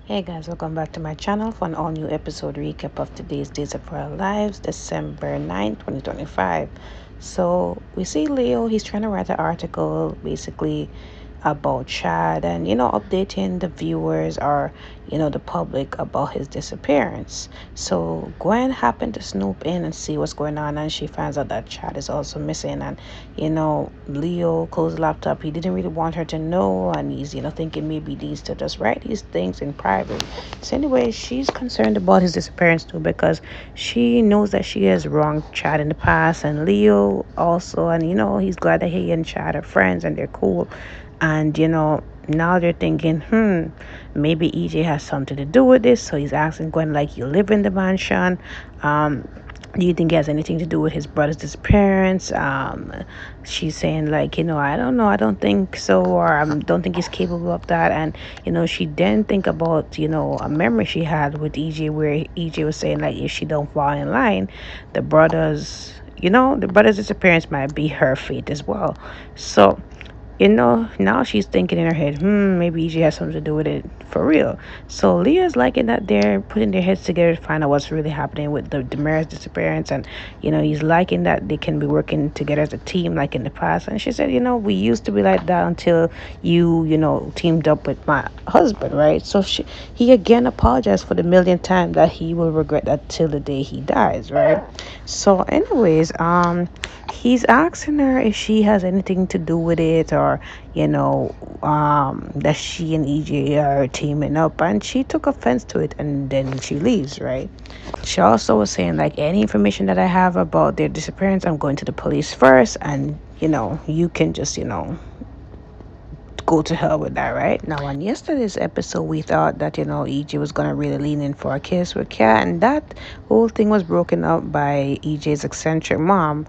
Hey guys, welcome back to my channel for an all new episode recap of today's Days of Our Lives, December 9th, 2025. So we see Leo, he's trying to write an article basically about Chad and updating the viewers or the public about his disappearance. So Gwen happened to snoop in and see what's going on, and she finds out that Chad is also missing. And Leo closed the laptop. He didn't really want her to know, and he's thinking maybe he needs to just write these things in private. So anyway, she's concerned about his disappearance too, because she knows that she has wronged Chad in the past, and Leo also. And he's glad that he and Chad are friends and they're cool. And now they're thinking, maybe EJ has something to do with this. So he's asking Gwen, like, you live in the mansion. Do you think it has anything to do with his brother's disappearance? She's saying, like, I don't know, I don't think so, or I don't think he's capable of that. And she then think about a memory she had with EJ, where EJ was saying, like, if she don't fall in line, the brothers the brother's disappearance might be her fate as well. So now she's thinking in her head, maybe EJ has something to do with it for real. So Leah's liking that they're putting their heads together to find out what's really happening with the Demara's disappearance. And, he's liking that they can be working together as a team like in the past. And she said, we used to be like that until you teamed up with my husband, right? So he again apologized for the millionth time that he will regret that till the day he dies, right? So anyways, he's asking her if she has anything to do with it, or that she and EJ are teaming up, and she took offense to it, and then she leaves, right? She also was saying, like, any information that I have about their disappearance, I'm going to the police first, and you can just go to hell with that, right? Now, on yesterday's episode, we thought that, EJ was going to really lean in for a kiss with Kat, and that whole thing was broken up by EJ's eccentric mom,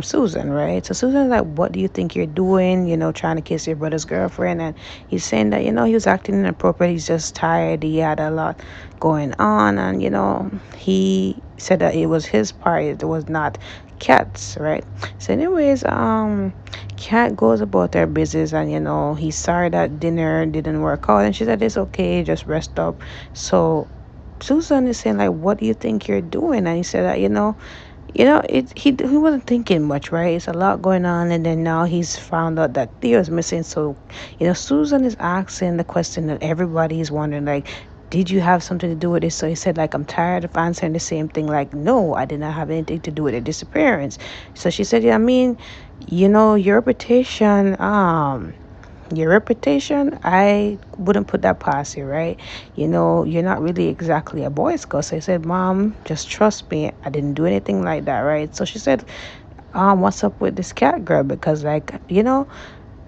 Susan, right? So Susan's like, what do you think you're doing, trying to kiss your brother's girlfriend? And he's saying that, he was acting inappropriate. He's just tired. He had a lot going on, and, he said that it was his part. It was not Kat's, right? So anyways, Kat goes about her business, and he's sorry that dinner didn't work out, and she said it's okay, just rest up. So Susan is saying, like, what do you think you're doing? And he said that he wasn't thinking much, right? It's a lot going on, and then now he's found out that Theo's missing. So Susan is asking the question that everybody is wondering, like, did you have something to do with this? So he said, like, I'm tired of answering the same thing, like, no, I did not have anything to do with the disappearance. So she said, yeah, I mean, your reputation, I wouldn't put that past you, right? You're not really exactly a Boy Scout. So I said, Mom, just trust me, I didn't do anything like that, right? So she said, what's up with this cat girl? Because, like,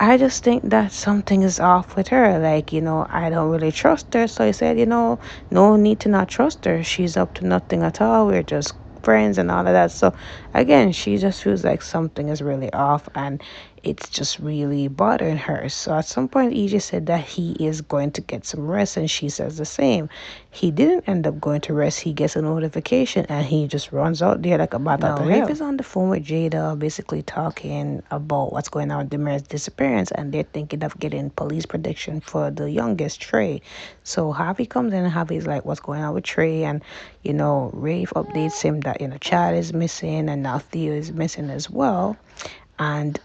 I just think that something is off with her. Like, I don't really trust her. So I said, no need to not trust her. She's up to nothing at all. We're just friends and all of that. So again, she just feels like something is really off, and it's just really bothering her. So at some point, EJ said that he is going to get some rest, and she says the same. He didn't end up going to rest. He gets a notification, and he just runs out there like a bat out of hell. Rafe is on the phone with Jada, basically talking about what's going on with Demir's disappearance, and they're thinking of getting police protection for the youngest, Trey. So Javi comes in, and Javi's like, what's going on with Trey? And Rafe updates him that Chad is missing, and now Theo is missing as well. And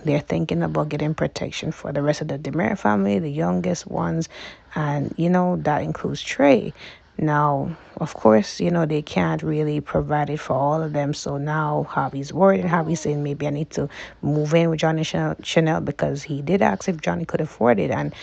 they're thinking about getting protection for the rest of the Demir family, the youngest ones, and that includes Trey. Now, of course, they can't really provide it for all of them. So now Javi's worried, and Javi's saying, maybe I need to move in with Johnny Chanel, because he did ask if Johnny could afford it. And,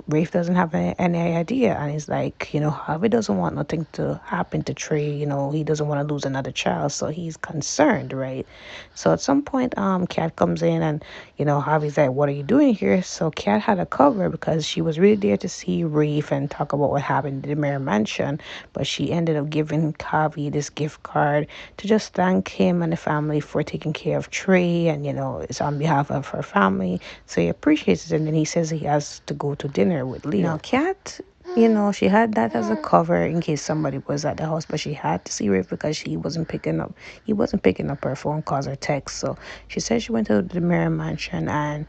Rafe doesn't have any idea. And he's like, Javi doesn't want nothing to happen to Trey. He doesn't want to lose another child. So he's concerned, right? So at some point, Kat comes in, and, Javi's like, what are you doing here? So Kat had a cover because she was really there to see Rafe and talk about what happened in the Mayor Mansion. But she ended up giving Javi this gift card to just thank him and the family for taking care of Trey, and it's on behalf of her family. So he appreciates it, and then he says he has to go to dinner with Leo. Now, Kat She had that as a cover in case somebody was at the house, but she had to see Rafe because he wasn't picking up her phone calls or texts. So she said she went to the Mirror Mansion and,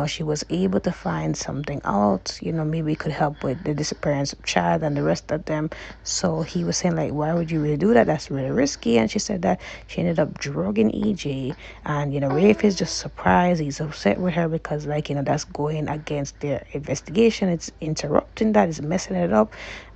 she was able to find something out, maybe it could help with the disappearance of Chad and the rest of them. So he was saying like, why would you really do that? That's really risky. And she said that she ended up drugging EJ, and Rafe is just surprised. He's upset with her because like, that's going against their investigation. It's interrupting that, it's messing it up.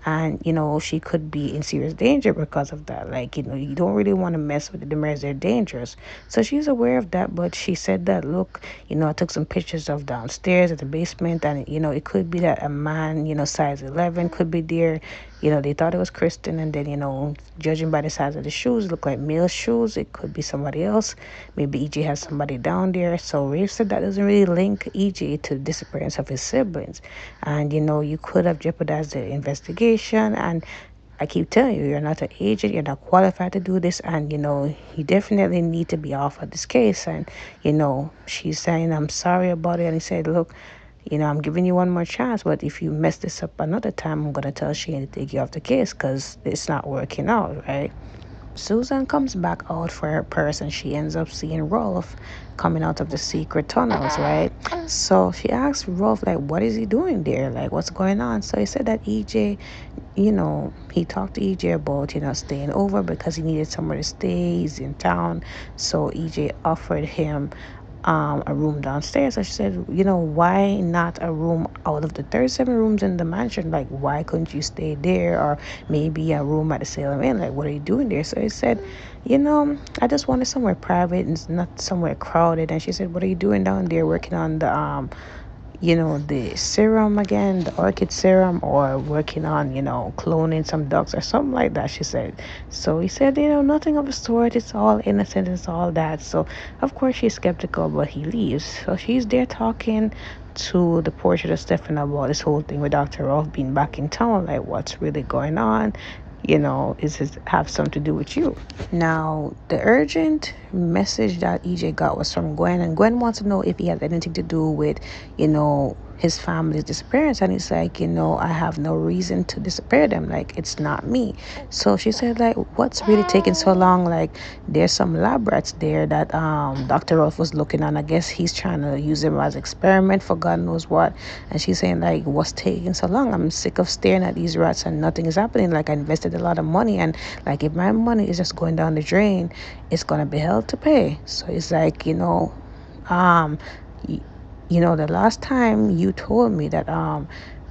And she could be in serious danger because of that. Like, you don't really want to mess with the Demers, they're dangerous. So she's aware of that, but she said that, look, I took some pictures of downstairs at the basement, and it could be that a man, size 11 could be there. They thought it was Kristen, and then, judging by the size of the shoes, look like male shoes. It could be somebody else. Maybe EJ has somebody down there. So Rafe said that doesn't really link EJ to the disappearance of his siblings. And, you could have jeopardized the investigation. And I keep telling you, you're not an agent, you're not qualified to do this, and you definitely need to be off of this case. And she's saying, I'm sorry about it. And he said, look, I'm giving you one more chance, but if you mess this up another time, I'm gonna tell Shane to take you off the case because it's not working out, right? Susan comes back out for her purse and she ends up seeing Rolf coming out of the secret tunnels, right? So she asks Rolf, like, what is he doing there? Like, what's going on? So he said that EJ, he talked to EJ about, staying over because he needed somewhere to stay. He's in town. So EJ offered him a room downstairs. I said, why not a room out of the 37 rooms in the mansion? Like, why couldn't you stay there? Or maybe a room at the Salem Inn? Like, what are you doing there? So he said, I just wanted somewhere private and not somewhere crowded. And she said, what are you doing down there working on the serum again, the orchid serum, or working on, cloning some ducks or something like that, she said. So he said, nothing of the sort. It's all innocent. It's all that. So, of course, she's skeptical, but he leaves. So she's there talking to the portrait of Stefan about this whole thing with Dr. Rolf being back in town. Like, what's really going on? Is it have something to do with you? Now, the urgent message that EJ got was from Gwen, and Gwen wants to know if he has anything to do with, his family's disappearance. And he's like, I have no reason to disappear them. Like, it's not me. So she said, like, what's really taking so long? Like, there's some lab rats there that Dr. Rolf was looking on. I guess he's trying to use them as experiment for God knows what. And she's saying, like, what's taking so long? I'm sick of staring at these rats and nothing is happening. Like, I invested a lot of money, and like, if my money is just going down the drain, it's gonna be hell to pay. So it's like, um y- the last time you told me that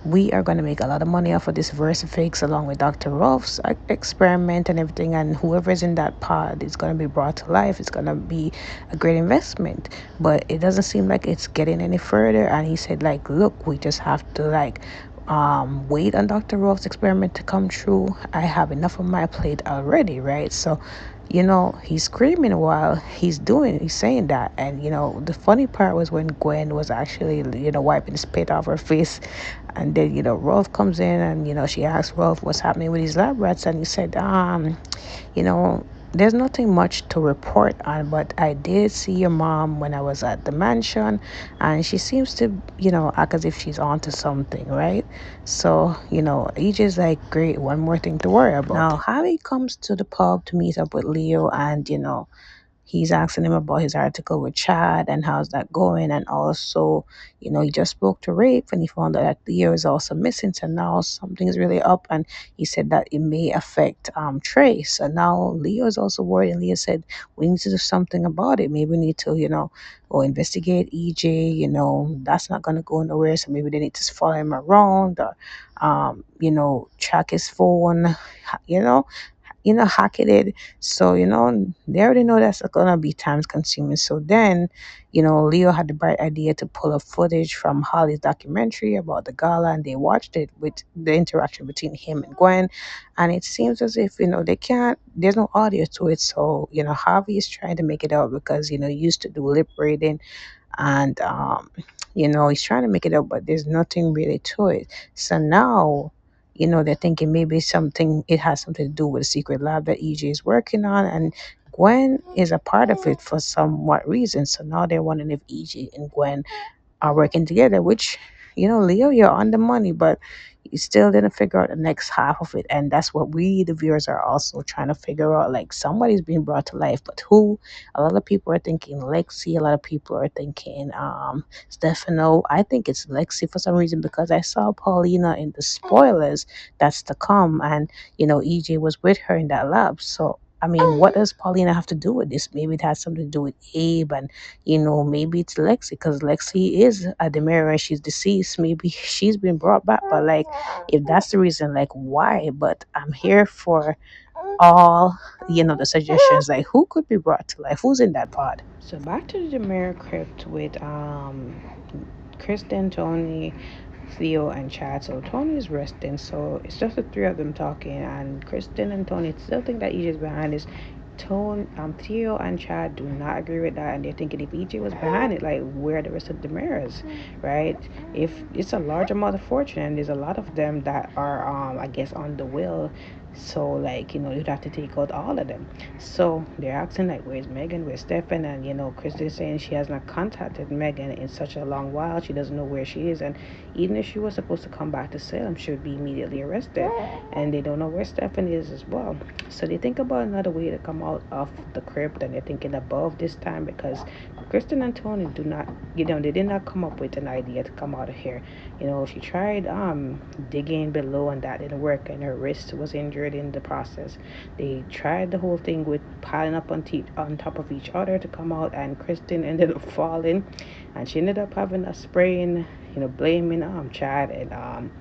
we are going to make a lot of money off of this Versifix along with Dr. Rolf's experiment and everything, and whoever's in that pod is going to be brought to life. It's going to be a great investment, but it doesn't seem like it's getting any further. And he said, like, look, we just have to, like, wait on Dr. Rolf's experiment to come true. I have enough on my plate already, right? So he's screaming while he's saying that. And the funny part was when Gwen was actually wiping the spit off her face. And then Rolf comes in, and she asks Rolf what's happening with his lab rats, and he said, you know there's nothing much to report on, but I did see your mom when I was at the mansion, and she seems to act as if she's onto something, right? So EJ's like, great, one more thing to worry about. Now Harry comes to the pub to meet up with Leo, and he's asking him about his article with Chad and how's that going. And also, he just spoke to Rafe and he found out that Leo is also missing. So now something is really up. And he said that it may affect Trace. And now Leo is also worried. And Leo said, we need to do something about it. Maybe we need to, go investigate EJ. That's not going to go nowhere. So maybe they need to follow him around, or, track his phone, you know hacking it. So, they already know that's gonna be time consuming. So then, Leo had the bright idea to pull up footage from Holly's documentary about the gala, and they watched it with the interaction between him and Gwen. And it seems as if, there's no audio to it. So, Harvey is trying to make it out because, he used to do lip reading, and he's trying to make it up, but there's nothing really to it. So now they're thinking maybe it has something to do with a secret lab that EJ is working on, and Gwen is a part of it for somewhat reason. So now they're wondering if EJ and Gwen are working together, which Leo, you're on the money, but you still didn't figure out the next half of it. And that's what we, the viewers, are also trying to figure out. Like, somebody's being brought to life, but who? A lot of people are thinking Lexi. A lot of people are thinking Stefano. I think it's Lexi for some reason because I saw Paulina in the spoilers that's to come, and EJ was with her in that lab. So I mean, what does Paulina have to do with this? Maybe it has something to do with Abe, and maybe it's Lexi because Lexi is at the mirror and she's deceased. Maybe she's been brought back, but like, if that's the reason, like, why? But I'm here for all the suggestions. Like, who could be brought to life? Who's in that pod? So back to the mirror crypt with Kristen, Tony, Theo, and Chad. So Tony is resting, so it's just the three of them talking, and Kristen and Tony still think that EJ is behind this. Theo and Chad do not agree with that, and they're thinking if EJ was behind it, like, where are the rest of the mirrors, right? If it's a large amount of fortune, and there's a lot of them that are, I guess, on the will, so like, you'd have to take out all of them. So they're asking like, where's Megan, where's Stefan, and Kristen is saying she has not contacted Megan in such a long while. She doesn't know where she is, and even if she was supposed to come back to Salem, she would be immediately arrested, and they don't know where Stefan is as well. So they think about another way to come out of the crypt, and they're thinking above this time because Kristen and Tony do not, they did not come up with an idea to come out of here. She tried digging below, and that didn't work, and her wrist was injured in the process. They tried the whole thing with piling up on top of each other to come out, and Kristen ended up falling, and she ended up having a sprain, blaming Chad and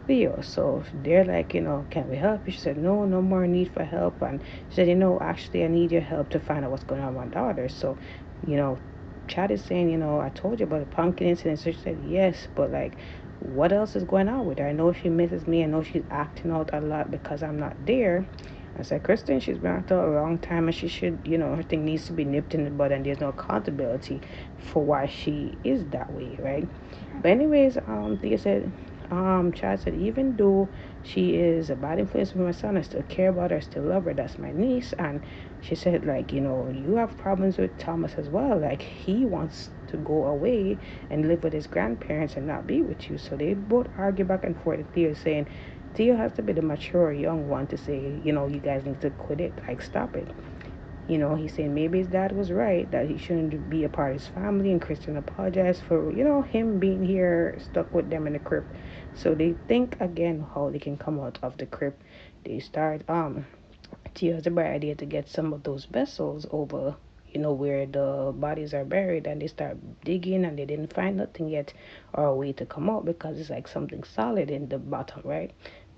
Theo. So they're like, can we help you? She said, no, no more need for help. And she said, actually, I need your help to find out what's going on with my daughter. So, you know, Chad is saying, I told you about the pumpkin incident. So she said, yes, but like, what else is going on with her? I know she misses me. I know she's acting out a lot because I'm not there. I said, Kristen, she's been out there a long time, and she should, her thing needs to be nipped in the bud, and there's no accountability for why she is that way, right? But anyways, Thea said, Chad said, even though she is a bad influence for my son, I still care about her, I still love her. That's my niece. And she said, like, you have problems with Thomas as well. Like, he wants to go away and live with his grandparents and not be with you. So they both argue back and forth. Theo saying, Theo has to be the mature young one to say, you guys need to quit it, like, stop it. He's saying maybe his dad was right, that he shouldn't be a part of his family, and Christian apologized for, him being here, stuck with them in the crypt. So they think again how they can come out of the crypt. They start, Tio has a bright idea to get some of those vessels over, where the bodies are buried, and they start digging, and they didn't find nothing yet or a way to come out because it's like something solid in the bottom, right?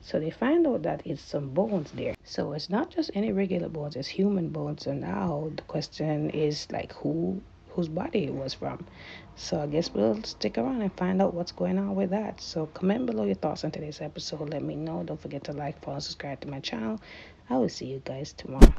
So they find out that it's some bones there. So it's not just any regular bones, it's human bones. And now the question is like, whose body it was from. So I guess we'll stick around and find out what's going on with that. So comment below your thoughts on today's episode. Let me know. Don't forget to like, follow, subscribe to my channel. I will see you guys tomorrow.